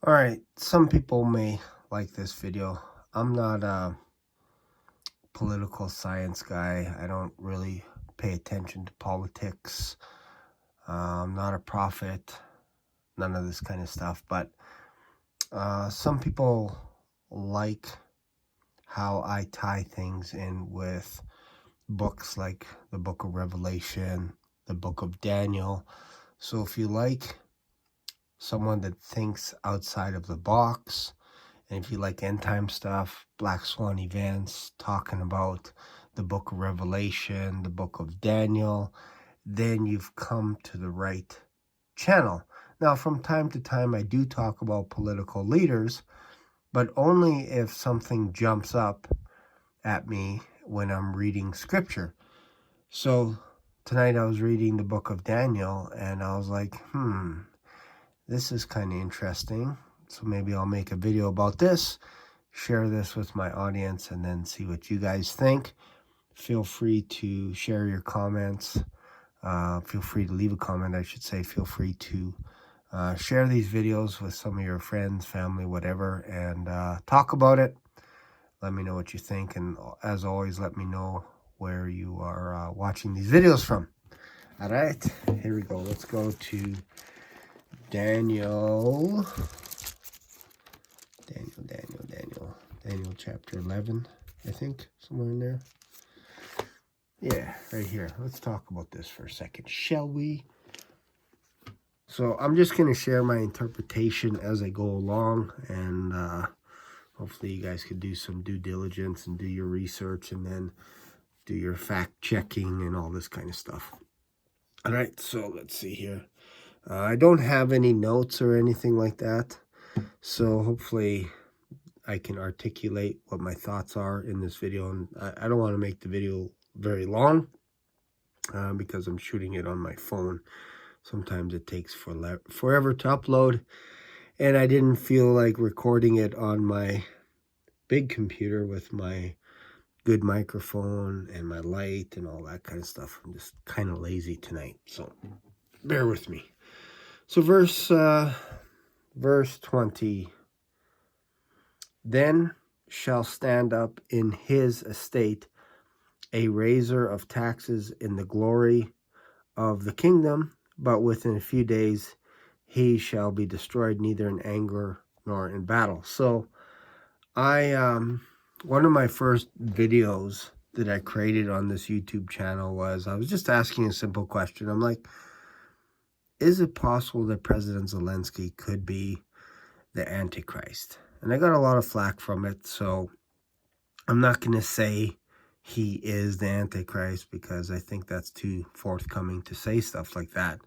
All right, some people may like this video. I'm not a political science guy. I don't really pay attention to politics. I'm not a prophet, none of this kind of stuff. But some people like how I tie things in with books like the book of Revelation, the book of Daniel. So if you like someone that thinks outside of the box, and if you like end time stuff, Black Swan events, talking about the book of Revelation, the book of Daniel, then you've come to the right channel. Now, from time to time, I do talk about political leaders, but only if something jumps up at me when I'm reading scripture. So tonight I was reading the book of Daniel, and I was like, this is kind of interesting. So maybe I'll make a video about this, share this with my audience, and then see what you guys think. Feel free to share your comments. Feel free to leave a comment, I should say. Feel free to share these videos with some of your friends, family, whatever, and talk about it. Let me know what you think. And as always, let me know where you are watching these videos from. All right, here we go. Let's go to Daniel chapter 11, I think, somewhere in there. Yeah, right here. Let's talk about this for a second, shall we? So I'm just going to share my interpretation as I go along, and hopefully you guys can do some due diligence and do your research and then do your fact checking and all this kind of stuff. All right, so let's see here. I don't have any notes or anything like that, so hopefully I can articulate what my thoughts are in this video. And I don't want to make the video very long because I'm shooting it on my phone. Sometimes it takes forever to upload, and I didn't feel like recording it on my big computer with my good microphone and my light and all that kind of stuff. I'm just kind of lazy tonight, so bear with me. So verse 20. Then shall stand up in his estate a raiser of taxes in the glory of the kingdom, but within a few days he shall be destroyed, neither in anger nor in battle. So one of my first videos that I created on this YouTube channel was, I was just asking a simple question. I'm like, is it possible that President Zelensky could be the Antichrist? And I got a lot of flack from it, so I'm not going to say he is the Antichrist because I think that's too forthcoming to say stuff like that.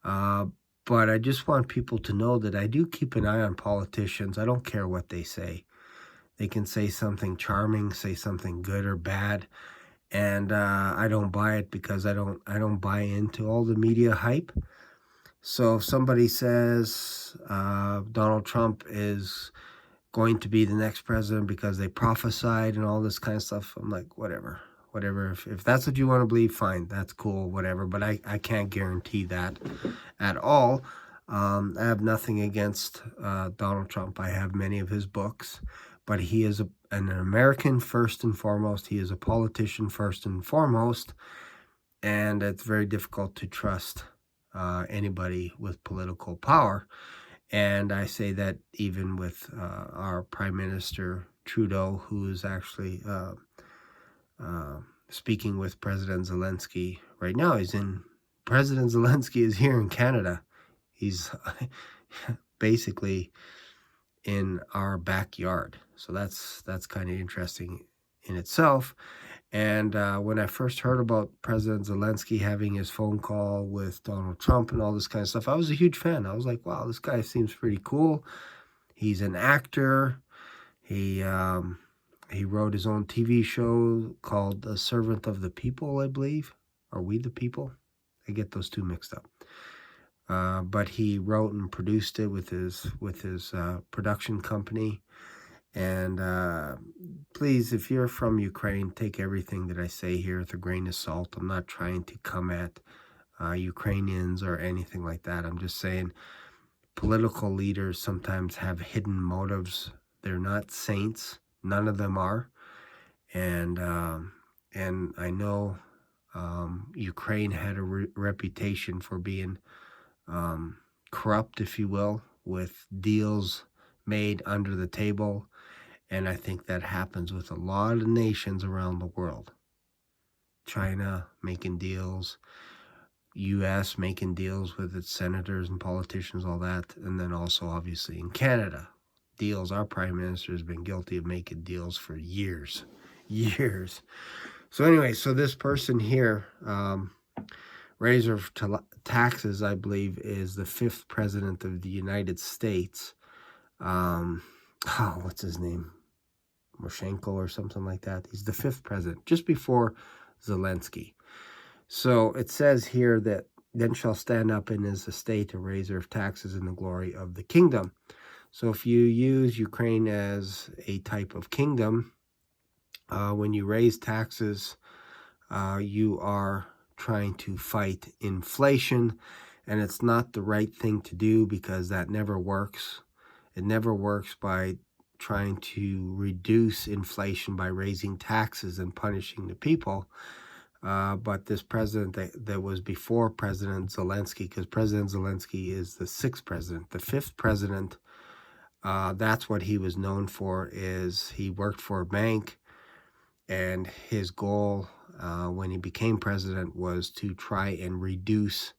But I just want people to know that I do keep an eye on politicians. I don't care what they say. They can say something charming, say something good or bad, and I don't buy it because I don't buy into all the media hype. So if somebody says Donald Trump is going to be the next president because they prophesied and all this kind of stuff, I'm like, whatever. If that's what you want to believe, fine, that's cool, whatever. But I can't guarantee that at all. I have nothing against Donald Trump. I have many of his books, but he is an American first and foremost. He is a politician first and foremost, and it's very difficult to trust anybody with political power. And I say that even with our Prime Minister Trudeau, who is actually speaking with President Zelensky right now. President Zelensky is here in Canada. He's basically in our backyard. So that's kind of interesting in itself. And when I first heard about President Zelensky having his phone call with Donald Trump and all this kind of stuff, I was a huge fan. I was like, wow, this guy seems pretty cool. He's an actor. He wrote his own TV show called The Servant of the People, I believe. Are We the People? I get those two mixed up. But he wrote and produced it with his production company. And please, if you're from Ukraine, take everything that I say here with a grain of salt. I'm not trying to come at Ukrainians or anything like that. I'm just saying political leaders sometimes have hidden motives. They're not saints. None of them are. And I know Ukraine had a reputation for being corrupt, if you will, with deals made under the table. And I think that happens with a lot of nations around the world. China making deals, U.S. making deals with its senators and politicians, all that. And then also, obviously, in Canada, deals. Our Prime Minister has been guilty of making deals for years. So anyway, so this person here, raiser of taxes, I believe, is the 5th president of the United States. What's his name? Moshenko or something like that. He's the 5th president, just before Zelensky. So it says here that then shall stand up in his estate a raiser of taxes in the glory of the kingdom. So if you use Ukraine as a type of kingdom, when you raise taxes, you are trying to fight inflation, and it's not the right thing to do because that never works. It never works by trying to reduce inflation by raising taxes and punishing the people. But this president that was before President Zelensky, because President Zelensky is the 6th president, the 5th president, that's what he was known for, is he worked for a bank, and his goal when he became president was to try and reduce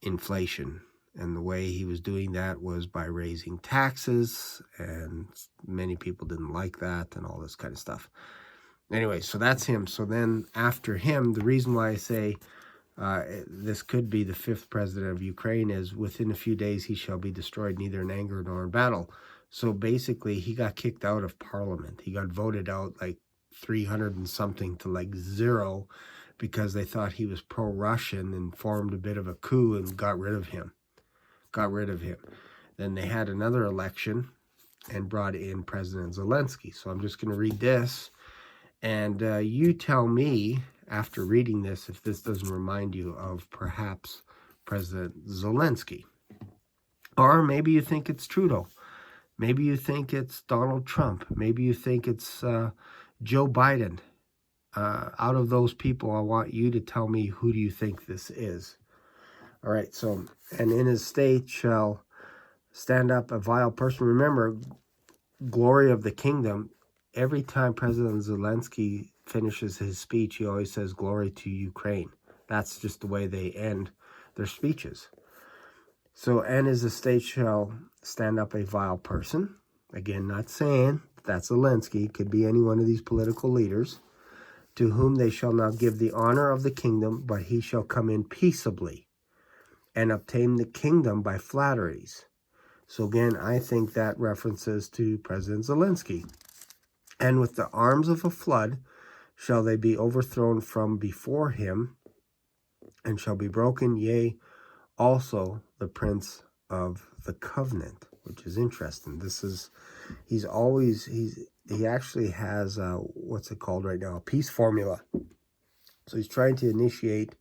inflation. And the way he was doing that was by raising taxes, and many people didn't like that and all this kind of stuff. Anyway, so that's him. So then after him, the reason why I say this could be the 5th president of Ukraine is within a few days he shall be destroyed, neither in anger nor in battle. So basically he got kicked out of parliament. He got voted out like 300 and something to like 0 because they thought he was pro-Russian and formed a bit of a coup and got rid of him. Then they had another election and brought in President Zelensky. So I'm just going to read this. And you tell me, after reading this, if this doesn't remind you of perhaps President Zelensky. Or maybe you think it's Trudeau. Maybe you think it's Donald Trump. Maybe you think it's Joe Biden. Out of those people, I want you to tell me, who do you think this is? All right, so, and in his state shall stand up a vile person. Remember, glory of the kingdom. Every time President Zelensky finishes his speech, he always says, glory to Ukraine. That's just the way they end their speeches. So, and his estate shall stand up a vile person. Again, not saying that's Zelensky. Could be any one of these political leaders. To whom they shall not give the honor of the kingdom, but he shall come in peaceably and obtain the kingdom by flatteries. So again, I think that references to President Zelensky. And with the arms of a flood shall they be overthrown from before him, and shall be broken, yea, also the prince of the covenant, which is interesting. This is, he actually has, what's it called right now? A peace formula. So he's trying to initiate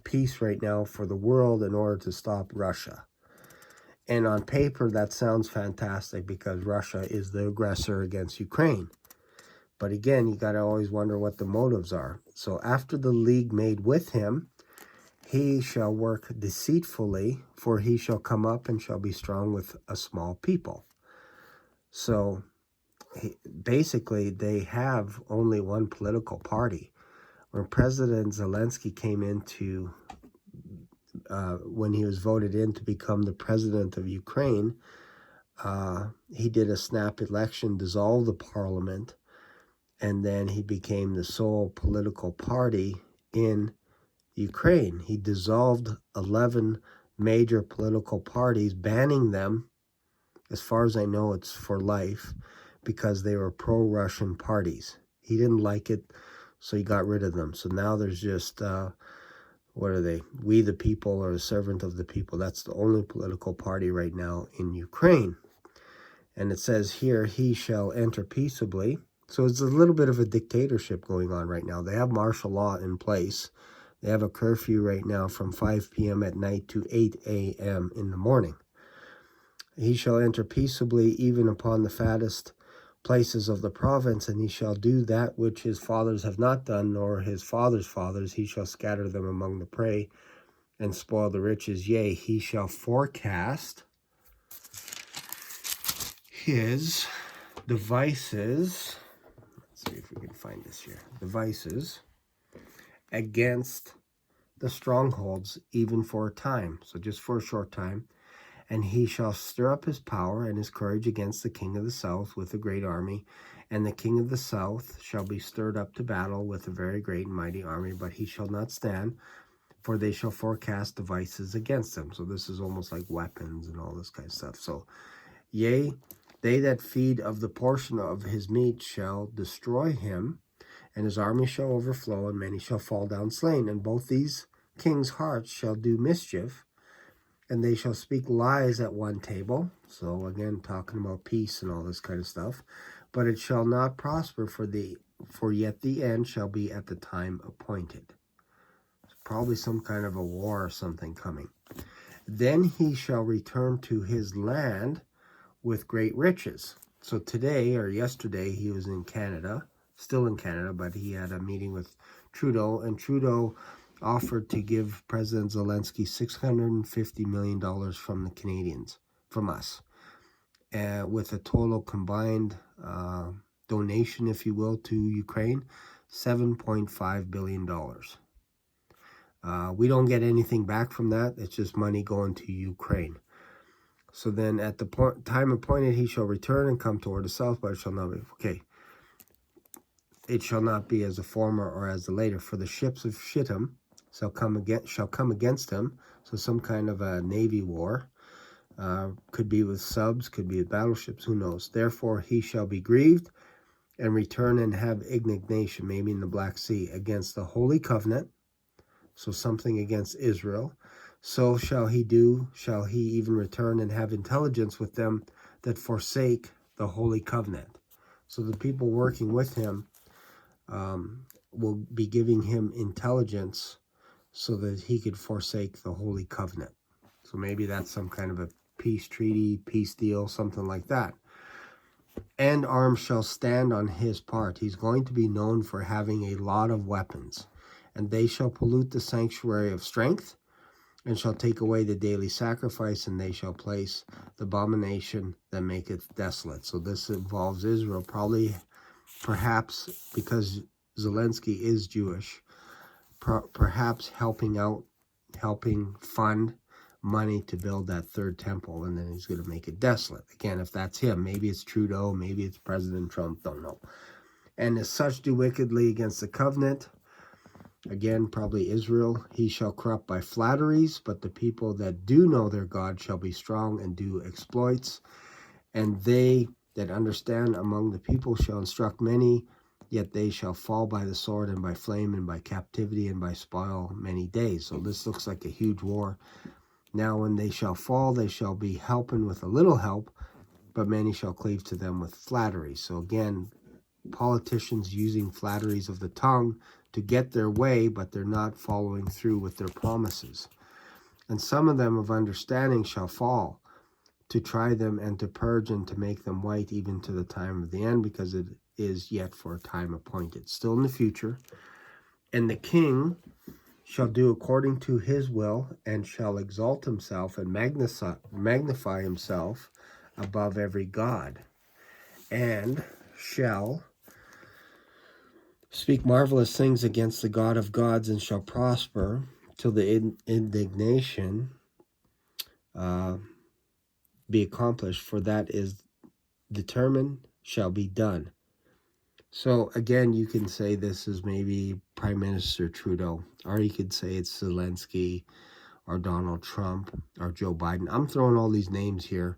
peace right now for the world in order to stop Russia. And on paper, that sounds fantastic because Russia is the aggressor against Ukraine. But again, you got to always wonder what the motives are. So after the league made with him, he shall work deceitfully, for he shall come up and shall be strong with a small people. So basically, they have only one political party. When President Zelensky came into, when he was voted in to become the president of Ukraine, he did a snap election, dissolved the parliament, and then he became the sole political party in Ukraine. He dissolved 11 major political parties, banning them. As far as I know, it's for life, because they were pro-Russian parties. He didn't like it, so he got rid of them. So now there's just, what are they? We the People, or a Servant of the People. That's the only political party right now in Ukraine. And it says here, he shall enter peaceably. So it's a little bit of a dictatorship going on right now. They have martial law in place. They have a curfew right now from 5 p.m. at night to 8 a.m. in the morning. He shall enter peaceably even upon the fattest places of the province, and he shall do that which his fathers have not done, nor his fathers' fathers. He shall scatter them among the prey and spoil the riches. Yea, he shall forecast his devices. Let's see if we can find this here. Devices against the strongholds, even for a time. So just for a short time. And he shall stir up his power and his courage against the king of the south with a great army. And the king of the south shall be stirred up to battle with a very great and mighty army, but he shall not stand, for they shall forecast devices against him. So this is almost like weapons and all this kind of stuff. So, yea, they that feed of the portion of his meat shall destroy him, and his army shall overflow, and many shall fall down slain. And both these kings' hearts shall do mischief, and they shall speak lies at one table. So again, talking about peace and all this kind of stuff. But it shall not prosper, for yet the end shall be at the time appointed. It's probably some kind of a war or something coming. Then he shall return to his land with great riches. So today or yesterday he was in Canada, still in Canada, but he had a meeting with Trudeau, and Trudeau offered to give President Zelensky $650 million from the Canadians, from us, with a total combined donation, if you will, to Ukraine, $7.5 billion. We don't get anything back from that. It's just money going to Ukraine. So then at the time appointed, he shall return and come toward the south, but it shall not be. Okay. It shall not be as the former or as the later, for the ships of Shittim shall come against him. So some kind of a navy war. Could be with subs, could be with battleships, who knows. Therefore he shall be grieved and return and have indignation, maybe in the Black Sea, against the holy covenant. So something against Israel. So shall he do, shall he even return and have intelligence with them that forsake the holy covenant. So the people working with him will be giving him intelligence so that he could forsake the holy covenant. So maybe that's some kind of a peace treaty, peace deal, something like that. And arms shall stand on his part. He's going to be known for having a lot of weapons. And they shall pollute the sanctuary of strength, and shall take away the daily sacrifice, and they shall place the abomination that maketh desolate. So this involves Israel, probably, perhaps, because Zelensky is Jewish, perhaps helping fund money to build that third temple, and then he's going to make it desolate. Again, if that's him, maybe it's Trudeau, maybe it's President Trump, don't know. And as such do wickedly against the covenant, again, probably Israel, he shall corrupt by flatteries, but the people that do know their God shall be strong and do exploits. And they that understand among the people shall instruct many, yet they shall fall by the sword and by flame and by captivity and by spoil many days. So this looks like a huge war. Now when they shall fall, they shall be helping with a little help, but many shall cleave to them with flattery. So again, politicians using flatteries of the tongue to get their way, but they're not following through with their promises. And some of them of understanding shall fall, to try them and to purge and to make them white even to the time of the end, because it is yet for a time appointed, still in the future. And the king shall do according to his will, and shall exalt himself and magnify himself above every god, and shall speak marvelous things against the God of gods, and shall prosper till the indignation be accomplished, for that is determined shall be done. So again, you can say this is maybe Prime Minister Trudeau, or you could say it's Zelensky or Donald Trump or Joe Biden. I'm throwing all these names here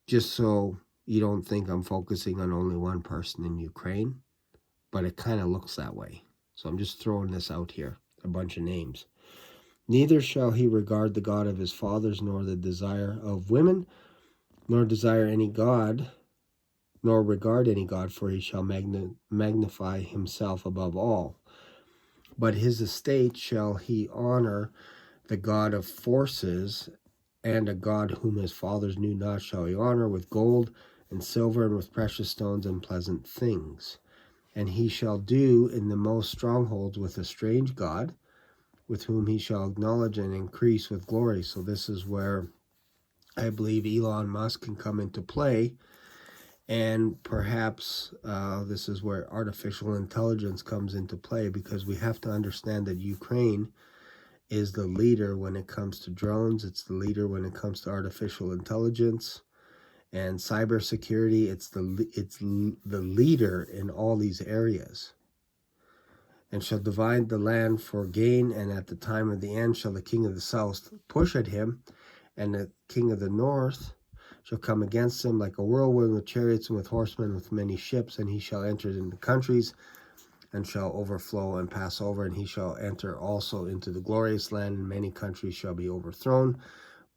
just so you don't think I'm focusing on only one person in Ukraine, but it kind of looks that way. So I'm just throwing this out here, a bunch of names. Neither shall he regard the God of his fathers, nor the desire of women, nor desire any God, nor regard any God, for he shall magnify himself above all. But his estate shall he honor the God of forces, and a god whom his fathers knew not shall he honor with gold and silver and with precious stones and pleasant things. And he shall do in the most strongholds with a strange god, with whom he shall acknowledge and increase with glory. So this is where I believe Elon Musk can come into play. And perhaps this is where artificial intelligence comes into play, because we have to understand that Ukraine is the leader when it comes to drones. It's the leader when it comes to artificial intelligence and cybersecurity. It's the leader in all these areas. And shall divide the land for gain, and at the time of the end shall the king of the south push at him, and the king of the north shall come against him like a whirlwind with chariots and with horsemen with many ships, and he shall enter into countries and shall overflow and pass over, and he shall enter also into the glorious land, and many countries shall be overthrown,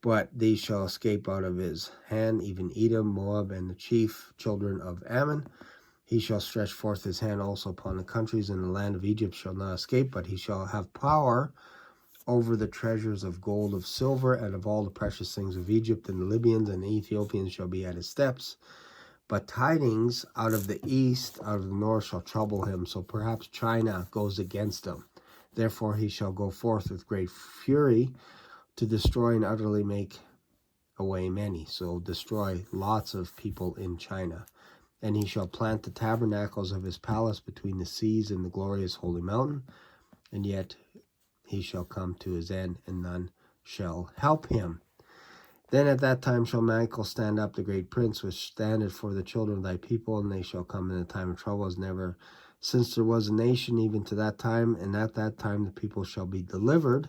but these shall escape out of his hand, even Edom, Moab, and the chief children of Ammon. He shall stretch forth his hand also upon the countries, and the land of Egypt shall not escape, but he shall have power over the treasures of gold, of silver, and of all the precious things of Egypt, and the Libyans and the Ethiopians shall be at his steps. But tidings out of the east, out of the north, shall trouble him. So perhaps China goes against him. Therefore he shall go forth with great fury to destroy and utterly make away many. So destroy lots of people in China. And he shall plant the tabernacles of his palace between the seas and the glorious holy mountain. And yet he shall come to his end, and none shall help him. Then at that time shall Michael stand up, the great prince, which standeth for the children of thy people, and they shall come in a time of trouble as never since there was a nation, even to that time. And at that time the people shall be delivered,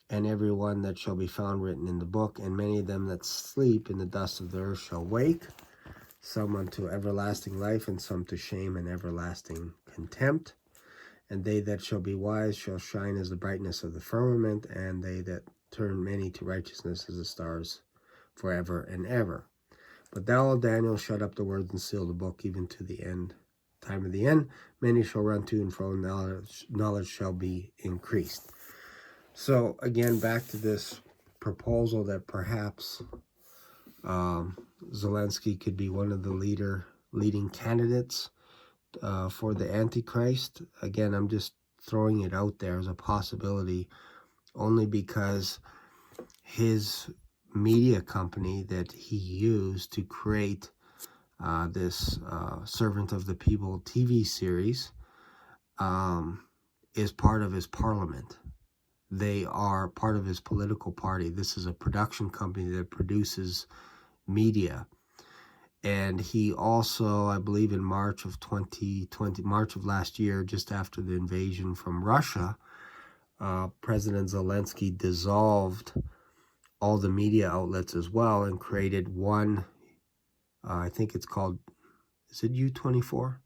and every one that shall be found written in the book. And many of them that sleep in the dust of the earth shall wake, some unto everlasting life, and some to shame and everlasting contempt. And they that shall be wise shall shine as the brightness of the firmament, and they that turn many to righteousness as the stars forever and ever. But thou, O Daniel, shut up the words and seal the book, even to the end, time of the end. Many shall run to and fro, and knowledge shall be increased. So again, back to this proposal that perhaps Zelensky could be one of the leading candidates for the Antichrist. Again, I'm just throwing it out there as a possibility, only because his media company that he used to create this Servant of the People TV series is part of his parliament. They are part of his political party. This is a production company that produces media. And he also, I believe in March of 2020, March of last year, just after the invasion from Russia, President Zelensky dissolved all the media outlets as well and created one, I think it's called, is it U24?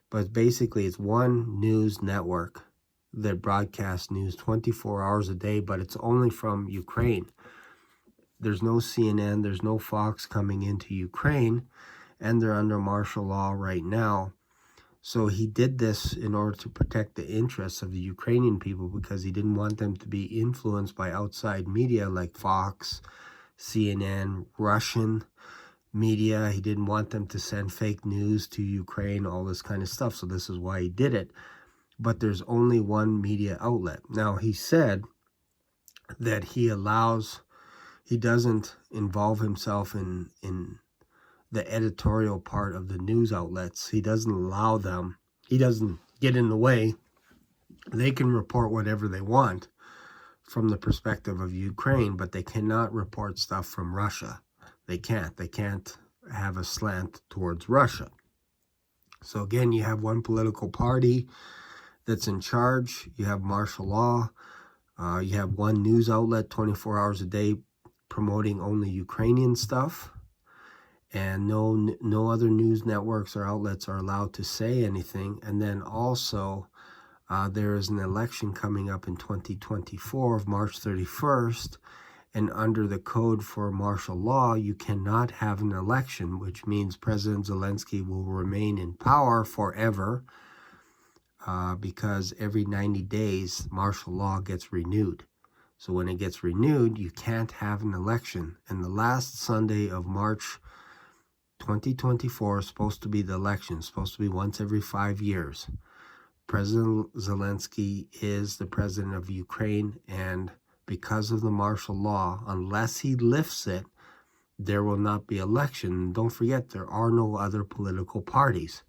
But basically it's one news network that broadcasts news 24 hours a day, but it's only from Ukraine. There's no CNN, there's no Fox coming into Ukraine, and they're under martial law right now. So he did this in order to protect the interests of the Ukrainian people, because he didn't want them to be influenced by outside media like Fox, CNN, Russian media. He didn't want them to send fake news to Ukraine, all this kind of stuff. So this is why he did it. But there's only one media outlet. Now, he said that he doesn't involve himself in the editorial part of the news outlets. He doesn't allow them. He doesn't get in the way. They can report whatever they want from the perspective of Ukraine, but they cannot report stuff from Russia. They can't. They can't have a slant towards Russia. So again, you have one political party that's in charge. You have martial law. You have one news outlet 24 hours a day promoting only Ukrainian stuff. And no other news networks or outlets are allowed to say anything. And then also, there is an election coming up in 2024 of March 31st. And under the code for martial law, you cannot have an election, which means President Zelensky will remain in power forever, because every 90 days, martial law gets renewed. So when it gets renewed, you can't have an election. And the last Sunday of March 2024 is supposed to be the election. It's supposed to be once every 5 years. President Zelensky is the president of Ukraine, and because of the martial law, unless he lifts it, there will not be election. Don't forget, there are no other political parties.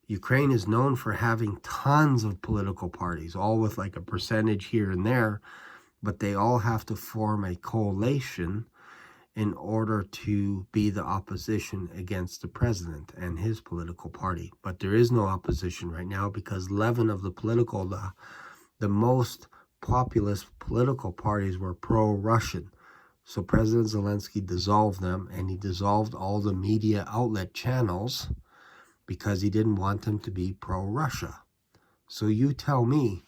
Ukraine is known for having tons of political parties, all with like a percentage here and there, but they all have to form a coalition in order to be the opposition against the president and his political party. But there is no opposition right now because 11 of the most populist political parties were pro-Russian. So President Zelensky dissolved them, and he dissolved all the media outlet channels because he didn't want them to be pro-Russia. So you tell me,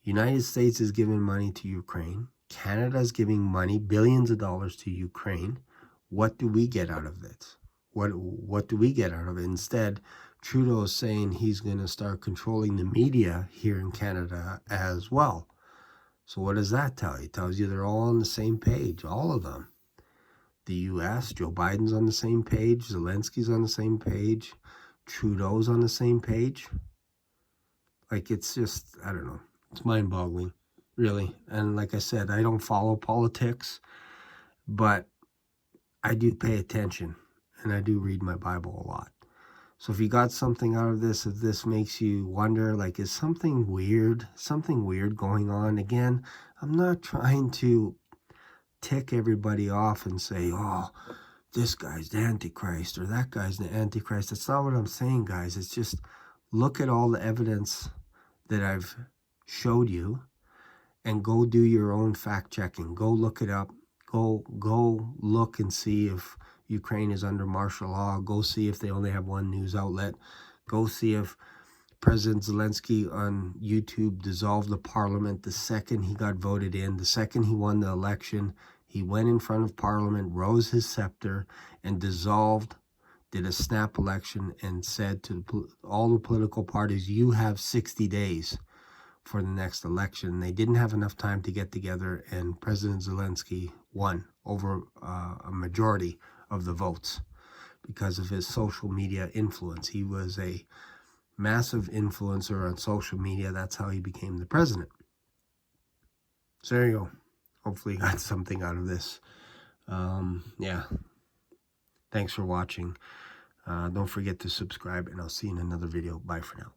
United States is giving money to Ukraine. Canada is giving money, billions of dollars to Ukraine. What do we get out of it? What do we get out of it? Instead, Trudeau is saying he's going to start controlling the media here in Canada as well. So what does that tell you? It tells you they're all on the same page, all of them. The U.S., Joe Biden's on the same page, Zelensky's on the same page, Trudeau's on the same page. Like, it's just, I don't know. It's mind-boggling, really. And like I said, I don't follow politics, but I do pay attention, and I do read my Bible a lot. So if you got something out of this, if this makes you wonder, like, is something weird going on? Again, I'm not trying to tick everybody off and say, oh, this guy's the Antichrist or that guy's the Antichrist. That's not what I'm saying, guys. It's just look at all the evidence that I've showed you and go do your own fact checking. Go look it up. Go look and see if Ukraine is under martial law. Go see if they only have one news outlet. Go see if President Zelensky on YouTube dissolved the parliament the second he got voted in. The second he won the election, he went in front of parliament, rose his scepter, and dissolved, did a snap election, and said to all the political parties, you have 60 days for the next election. They didn't have enough time to get together, and President Zelensky won over a majority of the votes because of his social media influence. He was a massive influencer on social media. That's how he became the president. So there you go. Hopefully you got something out of this. Yeah. Thanks for watching. Don't forget to subscribe, and I'll see you in another video. Bye for now.